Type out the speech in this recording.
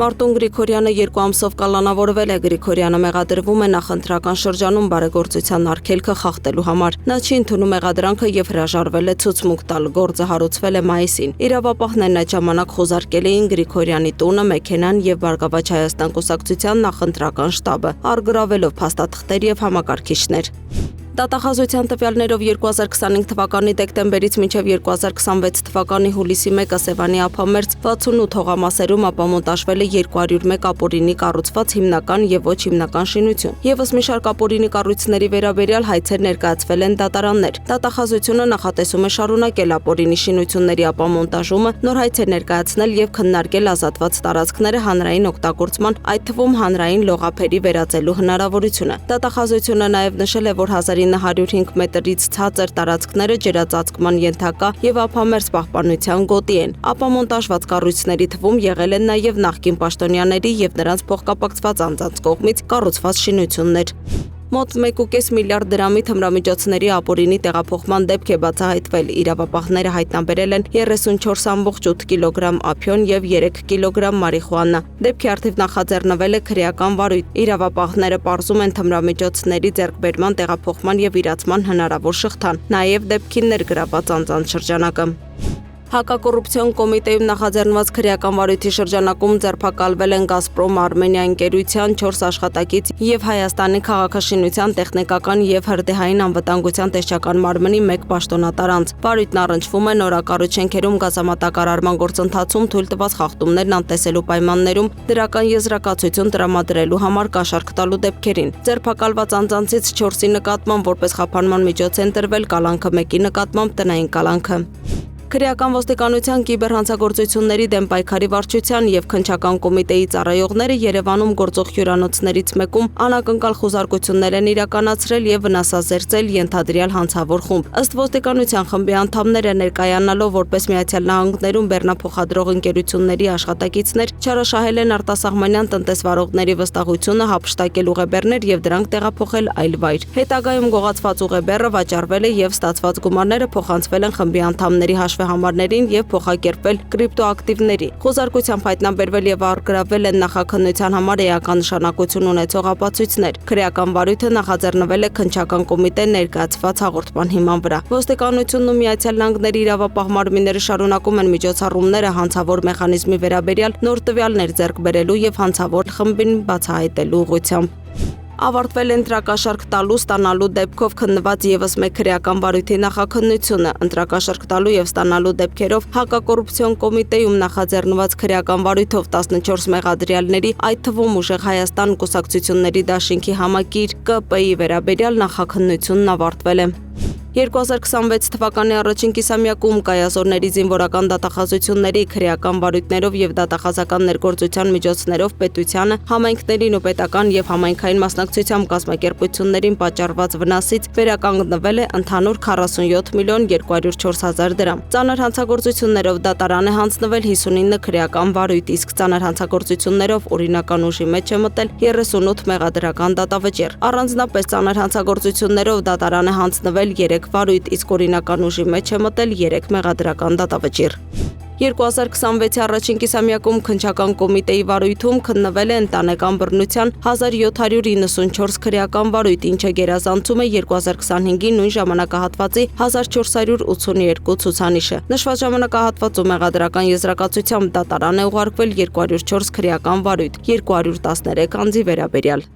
Մարտուն Գրիգորյանը 2 ամսով կալանավորվել է։ Գրիգորյանը մեղադրվում է նախընտրական շրջանում բարեգործության արգելքը խախտելու համար։ Նա չի ընդունում մեղադրանքը եւ հրաժարվել է ցուցմունք տալ։ Գործը հարուցվել է մայիսին։ Իրավապահներն այդ ժամանակ խոզարկել էին Գրիգորյանի տունը, մեքենան եւ Բարգավաճ Հայաստան կուսակցության նախընտրական շտաբը, առգրավելով փաստաթղթեր եւ համակարգիչներ։ Դատախազության տվյալներով 2025 թվականի դեկտեմբերից մինչև 2026 թվականի հուլիսի 1-ը Սևանի ափամերձ 68 հողամասերում ապամոնտաժվել է 201 ապօրինի կառուցված հիմնական եւ ոչ հիմնական շինություն։ Եվս մի շարք ապօրինի կառույցների վերաբերյալ հայցեր ներկայացվել են դատարաններ։ Դատախազությունը նախատեսում է շարունակել ապօրինի շինությունների ապամոնտաժումը, նոր հայցեր ներկայացնել եւ քննարկել ազատված տարածքները հանրային օգտագործման, այդ թվում հանրային լողափերի վերածելու հնարավորությունը։ Դատախազությունը նաեւ նշել է, որ 1905 մետրից ցածր տարածքները ջրածածկման ենթակա եւ ափամերձ պահպանության գոտի են։ Ապամոնտաժված կառույցների թվում եղել են նաեւ նախկին պաշտոնյաների եւ նրանց փոխկապակցված անձանց կողմից կառուցված շինություններ։ Մոտ 1.5 միլիարդ դրամի թմրամիջոցների ապօրինի տեղափոխման դեպք է բացահայտվել։ Իրավապահները հայտնաբերել են 34.8 կիլոգրամ ափիոն եւ 3 կիլոգրամ մարիխուանա։ Դեպքի առթիվ նախաձեռնվել է քրեական վարույթ։ Իրավապահները պարզում են թմրամիջոցների ձեռքբերման, տեղափոխման եւ իրացման հնարավոր շղթան, նաեւ դեպքին ներգրաված անձանց շրջանակը։ Հակակոռուպցիոն կոմիտեում նախաձեռնված քրեական վարույթի շրջանակում ձերբակալվել են Գազպրոմ Արմենիա ընկերության 4 աշխատակից եւ Հայաստանի քաղաքաշինության տեխնիկական եւ հրդեհային անվտանգության տեսչական մարմնի 1 պաշտոնատար անձ։ Վարույթն առնչվում է նորակառույց շենքերում գազամատակարարման գործընթացում թույլ տված խախտումներն անտեսելու պայմաններում դրական եզրակացություն տրամադրելու համար կաշառք տալու դեպքերին։ Ձերբակալված անձանցից 4-ի նկատմամբ որպես խափանման միջոց են տրվել, կալանքը 1-ի նկատմամբ տնային կալանքը։ Քրեական ոստիկանության կիբերհանցագործությունների դեմ պայքարի վարչության եւ քննչական կոմիտեի ծառայողները Երևանում գործող հյուրանոցներից մեկում անակնկալ խուզարկություններ են իրականացրել եւ վնասազերծել ենթադրյալ հանցավոր խումբ։ Ըստ ոստիկանության խմբի անդամները ներկայանալով որպես Միացյալ Նահանգներում բեռնափոխադրող ընկերությունների աշխատակիցներ չարաշահել են արտասահմանյան տնտեսվարողների վստահությունը հափշտակել ուղեբեռներ եւ դրանք տեղափոխել այլ վայր։ Հետագայում գողացված ուղեբեռը վաճառվել է եւ ստացված գումարները փոխանցվել են խմբի անդամների համարներին եւ փոխակերպվել կրիպտոակտիվների։ Խոզարկությամբ հայտնաբերվել եւ առգրավվել են նախաքննության համար էական նշանակություն ունեցող ապացույցներ։ Քրեական վարույթը նախաձեռնվել է քննչական կոմիտե ներկայացված հաղորդման հիման վրա։ Ոստիկանությունն ու Միացյալ Նահանգների իրավապահ մարմինները շարունակում են միջոցառումները հանցավոր մեխանիզմի վերաբերյալ նոր տվյալներ ձեռք բերելու եւ հանցավոր խմբին բացահայտելու ուղղությամբ։ Ավարտվել է ընտրակաշառք տալու ստանալու դեպքով քննված եւս մեկ քրեական վարույթի նախաքննությունը։ Ընտրակաշառք տալու եւ ստանալու դեպքերով հակակոռուպցիոն կոմիտեում նախաձեռնված քրեական վարույթով 14 մեղադրյալների, այդ թվում Ուժեղ Հայաստան կուսակցությունների դաշինքի համակիր ԿՊ-ի վերաբերյալ նախաքննությունն ավարտվել է։ 2026 թվականի առաջին կիսամյակում կայազորների զինվորական դատախազությունների քրեական վարույթներով եւ դատախազական ներգործության միջոցներով պետությանը, համայնքներին ու պետական եւ համայնքային մասնակցությամբ կազմակերպություններին պատճառված վնասից վերականգնվել է ընդհանուր 47 միլիոն 204 հազար դրամ։ Ծանր հանցագործություններով դատարան է հանձնվել 59 քրեական վարույթ, իսկ ծանր հանցագործություններով օրինական ուժի մեջ է մտել 38 մեղադրական դատավճիռ։ Առանձնապես ծանր հանցագործություններով դատարան է հանձնվել 3 վարույթ, իսկ օրինական ուժի մեջ է մտել 3 մեղադրական դատավճիռ։ 2026-ի առաջին կիսամյակում քննչական կոմիտեի վարույթում քննվել է ընտանեկան բռնության 1794 քրեական վարույթ, ինչը գերազանցում է 2025-ի նույն ժամանակահատվածի 1482 ցուցանիշը։ Նշված ժամանակահատվածում մեղադրական եզրակացությամբ դատարան է ուղարկվել 204 քրեական վարույթ, 213 անձի վերաբերյալ։